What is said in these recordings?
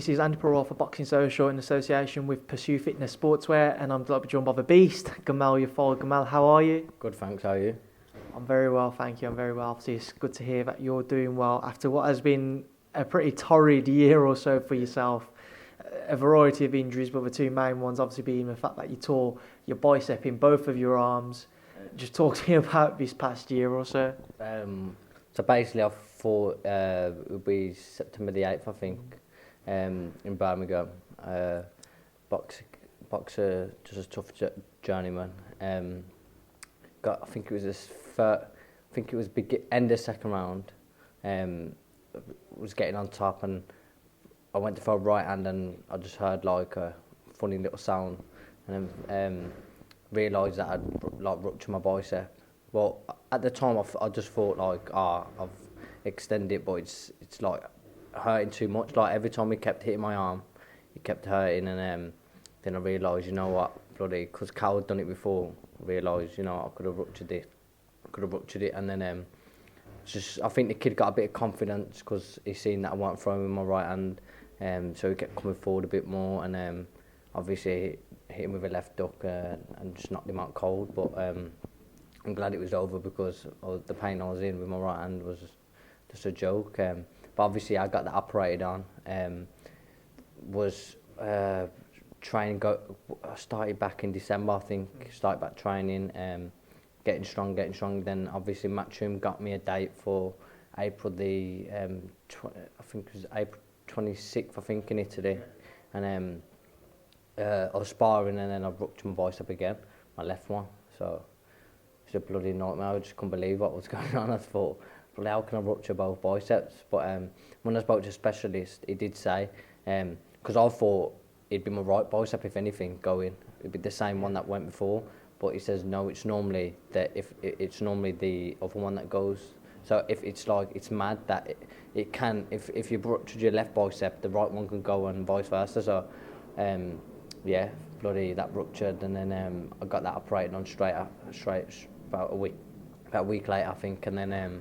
This is Andi Purewal for Boxing Social in association with Pursue Fitness Sportswear, and I'm delighted to be joined by the beast, Gamal Yafai. Gamal, how are you? Good, thanks. How are you? I'm very well, thank you. I'm very well. Obviously, it's good to hear that you're doing well after what has been a pretty torrid year or so for yourself. A variety of injuries, but the two main ones obviously being the fact that you tore your bicep in both of your arms. Just talk to me about this past year or so. So basically, I thought it would be September the 8th, I think, in Birmingham. Boxer, just a tough journeyman. I think it was end of second round. Was getting on top, and I went to throw a right hand, and I just heard like a funny little sound, and then realised that I'd ruptured my bicep. Well, at the time, I just thought like, I've extended it, but it's like hurting too much. Like every time he kept hitting my arm, it kept hurting, and then I realised, you know what, bloody, because Cal had done it before. I realised, you know, I could have ruptured it, and then I think the kid got a bit of confidence because he seen that I wasn't throwing with my right hand, so he kept coming forward a bit more, and obviously hit him with a left hook and just knocked him out cold. But I'm glad it was over because the pain I was in with my right hand was just a joke. But obviously I got that operated on. I started back in December, I think. Started back training, getting strong. Then obviously Matchroom got me a date for April the I think it was April 26th, I think, in Italy. And I was sparring, and then I ruptured my bicep again, my left one. So it's a bloody nightmare. I just couldn't believe what was going on. I thought, well, how can I rupture both biceps? But when I spoke to a specialist, he did say, because I thought it'd be my right bicep, if anything, going. It'd be the same one that went before. But he says, no, it's normally it's normally the other one that goes. So if it's like, it's mad that it can, if you ruptured your left bicep, the right one can go and vice versa. So, yeah, bloody, that ruptured, and then I got that operated on straight about a week later, I think, and then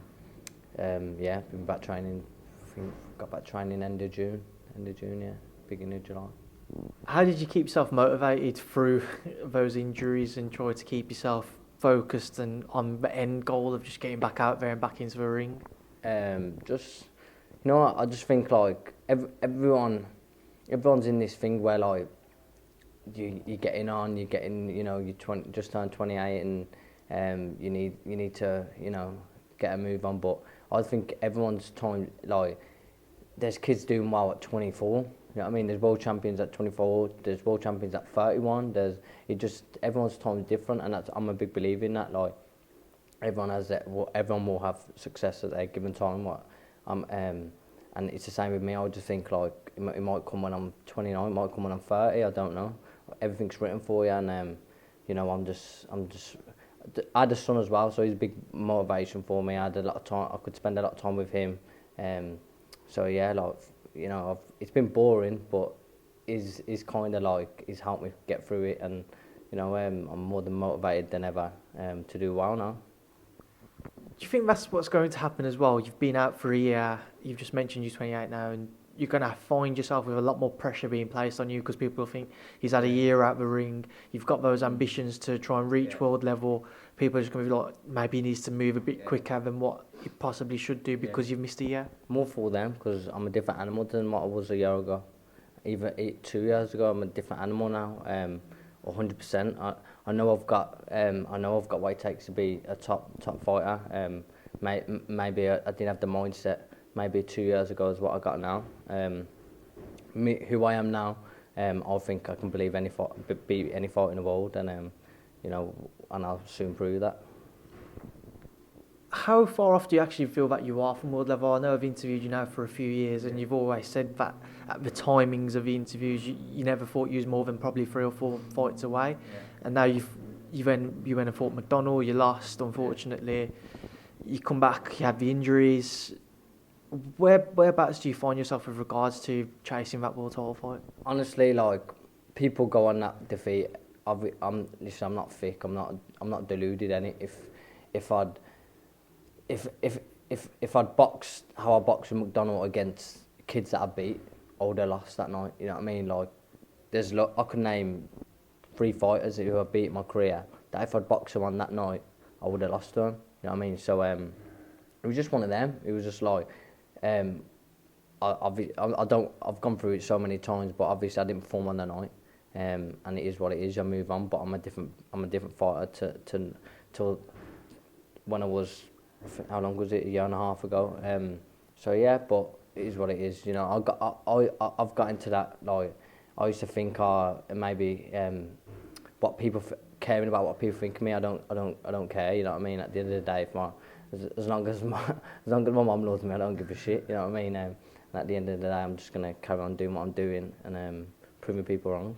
yeah, been back training. I think got back training end of June, yeah, beginning of July. How did you keep yourself motivated through those injuries and try to keep yourself focused and on the end goal of just getting back out there and back into the ring? Just, you know what, I just think like everyone's in this thing where like you're getting on, you know, you just turned 28, and you need to, you know, get a move on. But I think everyone's time, like, there's kids doing well at 24. You know what I mean? There's world champions at 24. There's world champions at 31. Everyone's time is different, and I'm a big believer in that. Like, everyone will have success at their given time. And it's the same with me. I just think like it might come when I'm 29. It might come when I'm 30. I don't know. Everything's written for you, and you know, I had a son as well, so he's a big motivation for me. I had a lot of time. I could spend a lot of time with him. So yeah, like, you know, it's been boring, but is kind of like, he's helped me get through it, and you know, I'm more than motivated than ever to do well now. Do you think that's what's going to happen as well? You've been out for a year. You've just mentioned you're 28 now, and you're going to find yourself with a lot more pressure being placed on you because people think he's had a year out of the ring. You've got those ambitions to try and reach world level. People are just going to be like, maybe he needs to move a bit quicker than what he possibly should do because you've missed a year. More for them, because I'm a different animal than what I was a year ago. Even 2 years ago, I'm a different animal now. 100%. I know I've got what it takes to be a top fighter. Maybe I didn't have the mindset maybe 2 years ago as what I got now. Who I am now, I think I can beat any fight in the world, and you know, and I'll soon prove that. How far off do you actually feel that you are from world level? I know I've interviewed you now for a few years, and you've always said that at the timings of the interviews, you never thought you was more than probably 3 or 4 fights away, and now you went and fought McDonald, you lost, unfortunately. You come back, you had the injuries. Whereabouts do you find yourself with regards to chasing that world title fight? Honestly, like, people go on that defeat. I'm not thick. I'm not deluded. Any if I'd boxed how I boxed with McDonald against kids that I beat, I would have lost that night. You know what I mean? Like, I could name 3 fighters who I beat in my career that if I'd boxed them on that night, I would have lost to them. You know what I mean? So it was just one of them. It was just like, I've gone through it so many times, but obviously I didn't perform on the night, and it is what it is. I move on, but I'm a different fighter to when I was, how long was it? A year and a half ago. So yeah, but it is what it is. You know, I've got into that, like, I used to think, maybe what people caring about what people think of me. I don't care. You know what I mean? At the end of the day, as long as my mum loves me, I don't give a shit. You know what I mean? And at the end of the day, I'm just gonna carry on doing what I'm doing and proving people wrong.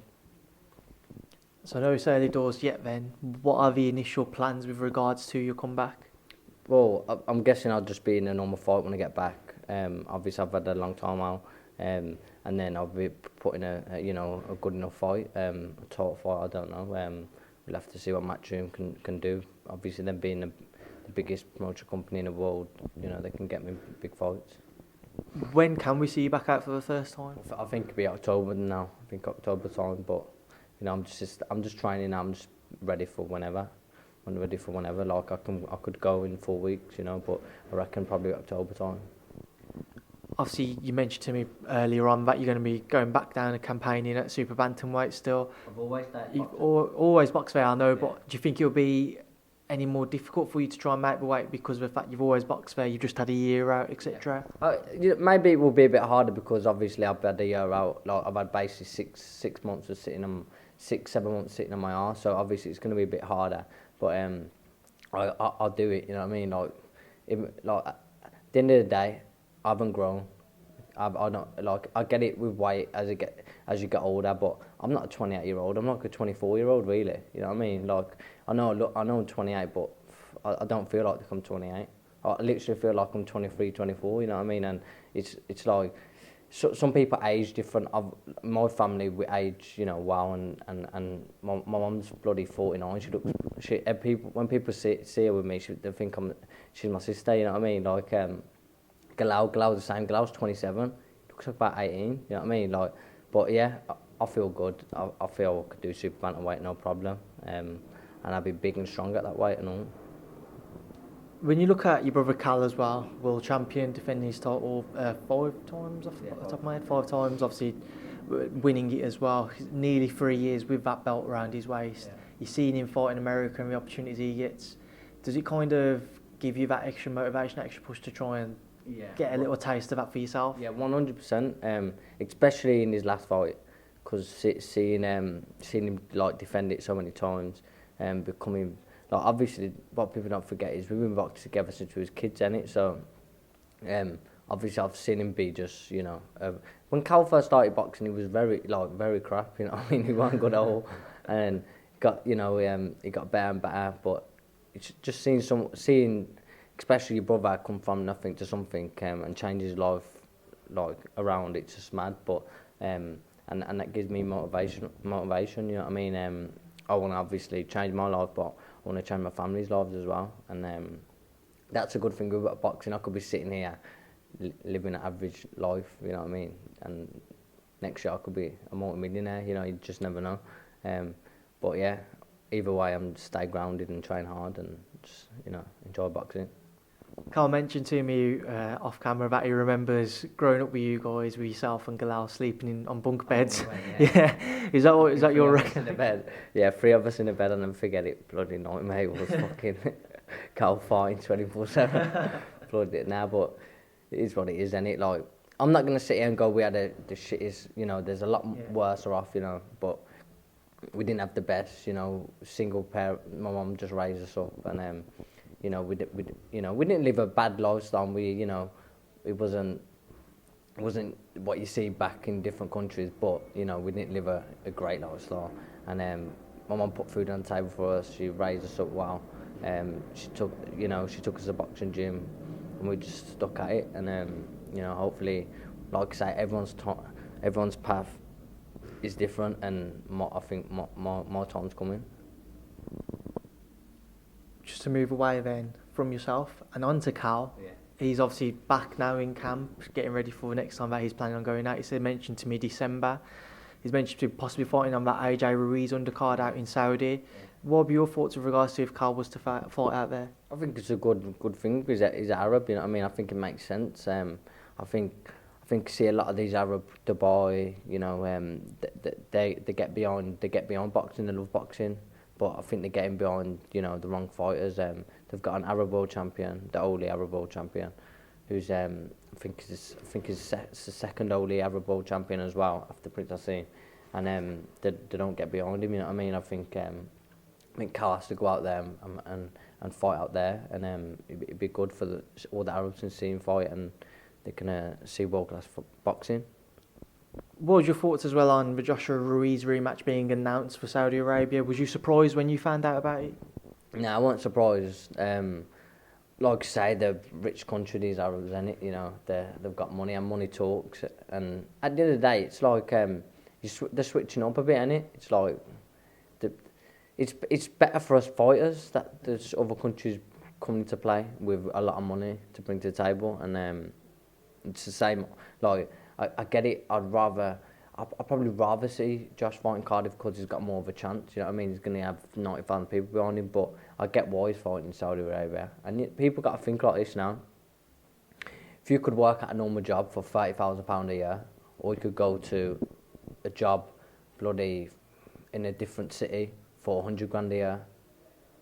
So I know it's early doors yet. Then, what are the initial plans with regards to your comeback? Well, I'm guessing I'll just be in a normal fight when I get back. Obviously, I've had a long time out, and then I'll be putting a good enough fight, a title fight. I don't know. We'll have to see what Matchroom can do. Obviously, them being the biggest promotion company in the world, you know, they can get me big fights. When can we see you back out for the first time? I think it'll be October now. I think October time, but you know, I'm just training now. I'm just ready for whenever. I'm ready for whenever. Like I could go in 4 weeks, you know, but I reckon probably October time. Obviously, you mentioned to me earlier on that you're going to be going back down and campaigning at super bantamweight still. I've always done. You've always boxed there, I know, yeah. But do you think it'll be any more difficult for you to try and make the weight because of the fact you've always boxed there, you've just had a year out, etc.? Maybe it will be a bit harder because obviously I've had a year out. Like I've had basically 6 months of sitting on 7 months sitting on my arse, so obviously it's going to be a bit harder. But I'll do it. You know what I mean? Like at the end of the day, I haven't grown. I don't like. I get it with weight as you get older, but I'm not a 28-year-old. I'm like a 24-year-old, really. You know what I mean? Like I know I'm 28, but I don't feel like I'm 28. I literally feel like I'm 23, 24. You know what I mean? And it's like some people age different. My family we age, you know, well, and my mum's bloody 49. When people see her with me, they think she's my sister. You know what I mean? Like Gamal's the same. Gamal's 27. Looks like about 18. You know what I mean? Like, but yeah, I feel good. I feel I could do super bantamweight no problem. And I'll be big and strong at that weight and all. When you look at your brother Cal as well, world champion, defending his title 5 times off the top of my head, 5 times, obviously winning it as well. Nearly 3 years with that belt around his waist. Yeah. You've seen him fight in America and the opportunities he gets. Does it kind of give you that extra motivation, extra push to try and get a little taste of that for yourself? Yeah, 100%. Especially in his last fight, because seeing him like defend it so many times, becoming like obviously what people don't forget is we've been boxing together since we was kids, innit? So obviously I've seen him be just, you know, when Cal first started boxing, he was very crap. You know what I mean? He wasn't good at all, and he got better and better. But it's just seeing. Especially your brother come from nothing to something and change his life like around, it's just mad. But and that gives me motivation, you know what I mean? I want to obviously change my life, but I want to change my family's lives as well. And that's a good thing about boxing. I could be sitting here living an average life, you know what I mean? And next year I could be a multi-millionaire, you know, you just never know. But yeah, either way, I'm stay grounded and train hard and just, you know, enjoy boxing. Carl mentioned to me off camera that he remembers growing up with you guys, with yourself and Gamal sleeping on bunk beds. Yeah. Is that your record? In a bed. Yeah, 3 of us in a bed, and then forget it. Bloody nightmare. It was fucking Carl fighting 24/7. Bloody it now, but it is what it is, isn't it? Like I'm not gonna sit here and go, we had the shit is, you know, there's a lot worse off, you know, but we didn't have the best, you know, single parent. My mum just raised us up, and you know, we didn't live a bad lifestyle. We, you know, it wasn't what you see back in different countries, but you know, we didn't live a great lifestyle. And my mum put food on the table for us. She raised us up well. She took us to a boxing gym, and we just stuck at it. And you know, hopefully, like I say, everyone's path is different, and I think more time's coming. Just to move away then from yourself and on to Cal, he's obviously back now in camp, getting ready for the next time that he's planning on going out. He mentioned to me December. He's mentioned to possibly fighting on that AJ Ruiz undercard out in Saudi. Yeah. What would be your thoughts with regards to if Carl was to fight out there? I think it's a good thing because he's Arab. You know what I mean? I think it makes sense. I think see a lot of these Arab Dubai. You know, they get beyond boxing. They love boxing, but I think they're getting behind the wrong fighters. They've got an Arab world champion, the only Arab world champion, who's I think is the second only Arab world champion as well after Prince Hassim, and they don't get behind him. You know what I mean? I think Carl has to go out there and fight out there, and it'd be good for all the Arabs to see him fight, and they can see world class boxing. What was your thoughts as well on the Joshua Ruiz rematch being announced for Saudi Arabia? Was you surprised when you found out about it? No, I wasn't surprised. Like I say, they're rich country, these Arabs, and they've got money, and money talks. And at the end of the day, it's like they're switching up a bit, innit? It's like it's better for us fighters that there's other countries coming to play with a lot of money to bring to the table, and it's the same. Like I get it. I'd probably rather see Josh fighting Cardiff because he's got more of a chance. You know what I mean? He's going to have 90,000 people behind him, but I get why he's fighting in Saudi Arabia. And people got to think like this now. If you could work at a normal job for £30,000 a year, or you could go to a job bloody in a different city for 100 grand a year,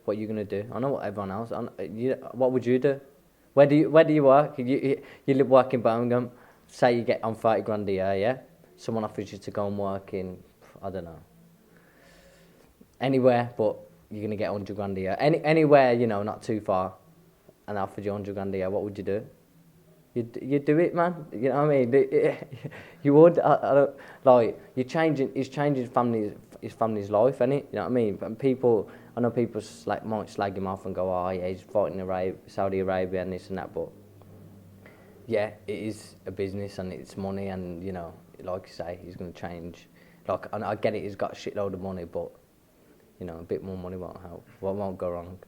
what are you going to do? I know what everyone else. What would you do? Where do you work? You work in Birmingham. Say you get on 30 grand a year, yeah? Someone offers you to go and work in, I don't know, anywhere, but you're going to get 100 grand a year. Anywhere, not too far, and they offered you 100 grand a year, what would you do? You'd do it, man. You know what I mean? You would. I don't, like, he's changing his family's life, innit? You know what I mean? But I know people might slag him off and go, oh yeah, he's fighting Saudi Arabia and this and that, but yeah, it is a business and it's money, and like you say, he's going to change. Like, and I get it, he's got a shitload of money, but a bit more money won't help. What won't go wrong?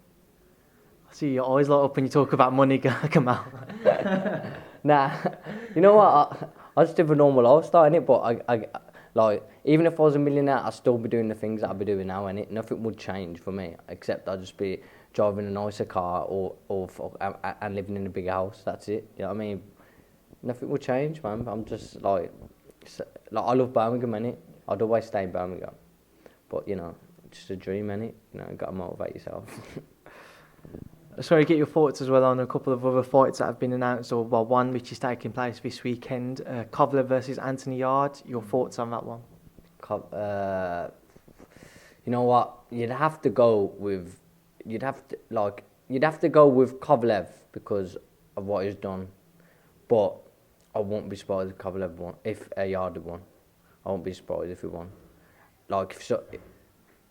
I see you always light up when you talk about money, Gamal. Nah, you know what? I just live a normal lifestyle, innit? But I like, even if I was a millionaire, I'd still be doing the things that I'd be doing now, innit? Nothing would change for me, except I'd just be driving a nicer car and living in a big house. That's it. You know what I mean? Nothing will change, man. I'm just like I love Birmingham, innit? I'd always stay in Birmingham. But just a dream, innit? You got to motivate yourself. Sorry, get your thoughts as well on a couple of other fights that have been announced, or one which is taking place this weekend. Kovalev versus Anthony Yarde. Your thoughts on that one? You know what? You'd have to go with Kovalev because of what he's done. But I won't be surprised if Kovalev won. If Yarde won, I won't be surprised if he won. Like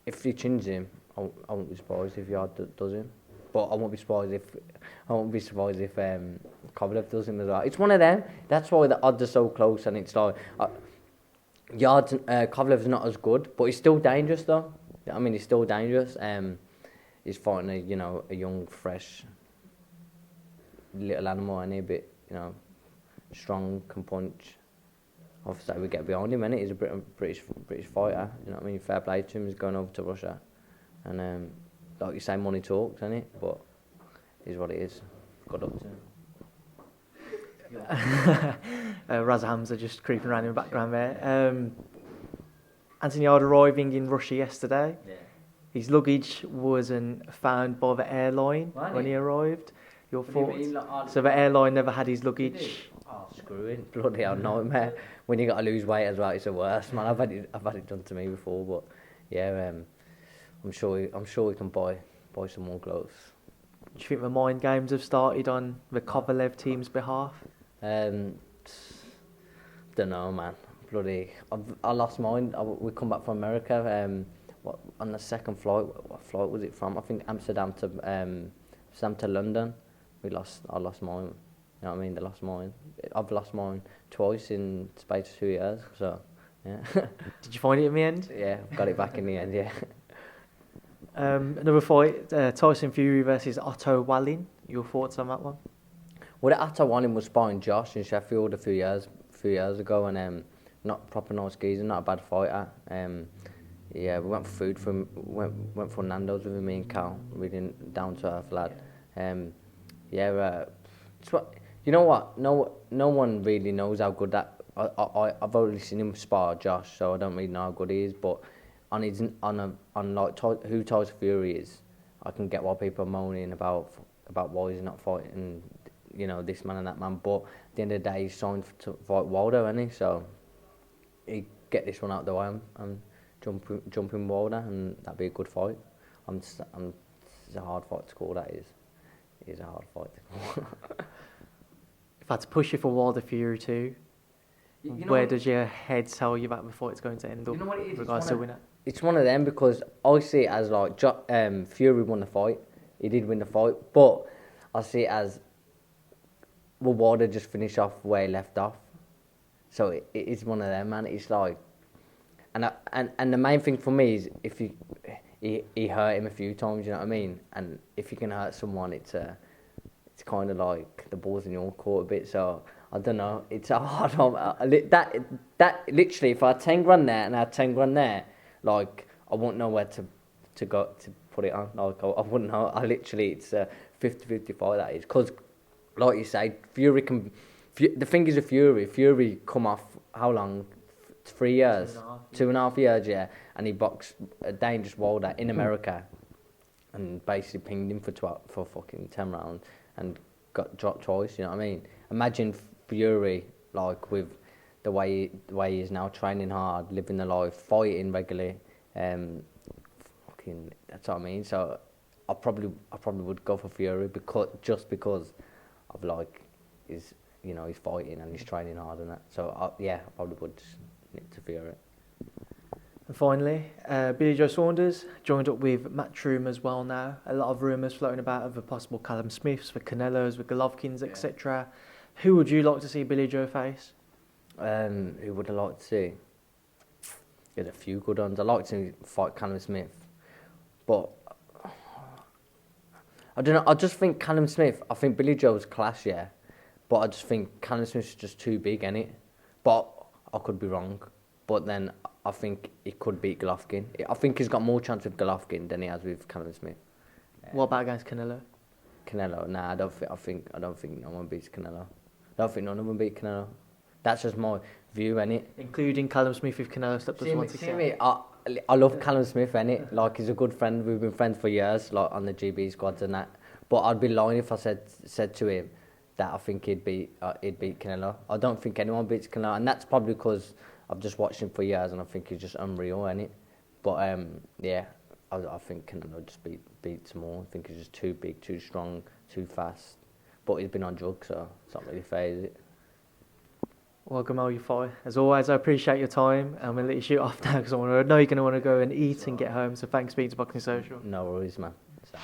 if he changes him, I won't be surprised if Yarde does him. But I won't be surprised if Kovalev does him as well. It's one of them. That's why the odds are so close, and it's like Kovalev's not as good, but he's still dangerous though. I mean, he's still dangerous. He's fighting a young, fresh little animal, and a bit strong, can punch. Obviously, we get behind him, innit? He's a British fighter. You know what I mean? Fair play to him. He's going over to Russia, and like you say, money talks, innit? But it is what it is. Good luck to him. Raza Hamza just creeping around in the background there. Anthony Yarde arriving in Russia yesterday. Yeah. His luggage wasn't found by the airline when he arrived. Your thoughts? So the airline never had his luggage. Oh, screw it! Bloody hell, nightmare. When you got to lose weight as well, it's the worst, man. I've had it done to me before, but yeah, I'm sure we can buy some more clothes. Do you think the mind games have started on the Kovalev team's behalf? Don't know, man. Bloody, I lost mine. We come back from America. On the second flight? What flight was it from? I think Amsterdam to London. I lost mine. You know what I mean? They lost mine. I've lost mine twice in the space of 2 years. So, yeah. Did you find it in the end? Yeah, got it back in the end. Yeah. Another fight: Tyson Fury versus Otto Wallin. Your thoughts on that one? Well, the Atta Wallin was sparring Josh in Sheffield a few years ago, and not proper nice geezer, not a bad fighter. Yeah, we went for food from went for Nando's with me and Cal, really down to earth lad. It's what you know. What no one really knows how good that. I've only seen him spar Josh, so I don't really know how good he is. But on like who Tyson Fury is, I can get why people are moaning about why he's not fighting, you know, this man and that man. But at the end of the day, he's signed to fight Wilder, isn't he? So he get this one out the way and jumping Wilder, and that'd be a good fight. It's a hard fight to call. That is. It is a hard fight to call. If I had to push you for Wilder Fury too, where does your head tell you that before it's going to end up? You know what it is? Regards to winner. It's one of them because I see it as like Fury won the fight. He did win the fight, but I see it as Wilder just finished off where he left off. So it is one of them, man. It's like, and the main thing for me is if he hurt him a few times, you know what I mean. And if you can hurt someone, it's kind of like the ball's in your court a bit. So I don't know. It's a hard one. That literally, if I had 10 grand there and I had 10 grand there, like I wouldn't know where to go to put it on. Like I wouldn't know. It's a 50-50 fight that is. Because like you say, Fury can. The thing is with Fury come off how long? 3 years, 2.5 years, yeah. And he boxed a dangerous Wilder in America, and basically pinged him for fucking 10 rounds and got dropped twice. You know what I mean? Imagine Fury like with the way he is now, training hard, living the life, fighting regularly. Fucking, that's what I mean. So I probably would go for Fury because of like his, you know, he's fighting and he's training hard and that. So I probably would nip to Fury. And finally, Billy Joe Saunders joined up with Matt Truman as well now. A lot of rumours floating about of a possible Callum Smiths for Canelos, with Golovkins, etc. Who would you like to see Billy Joe face? Who would I like to see? There's a few good ones. I'd like to fight Callum Smith. But I don't know. I just think Callum Smith, I think Billy Joe's class, yeah. But I just think Callum Smith's just too big, innit? But I could be wrong. But then I think he could beat Golovkin. I think he's got more chance with Golovkin than he has with Callum Smith. What about against Canelo? Canelo, nah, I don't think no one beats Canelo. I don't think none of them beat Canelo. That's just my view, innit? Including Callum Smith if Canelo stepped us once again. I love Callum Smith, innit? Like, he's a good friend. We've been friends for years, like on the GB squads and that. But I'd be lying if I said to him that I think he'd beat Canelo. I don't think anyone beats Canelo, and that's probably because I've just watched him for years and I think he's just unreal, innit? But yeah, I think Canelo just beats him all. I think he's just too big, too strong, too fast. But he's been on drugs, so it's not really fair, is it? Well, Gamal Yafai, as always, I appreciate your time. I'm going to let you shoot off now because I know you're going to want to go and eat and get home. So thanks for being to Boxing Social. No worries, man. So.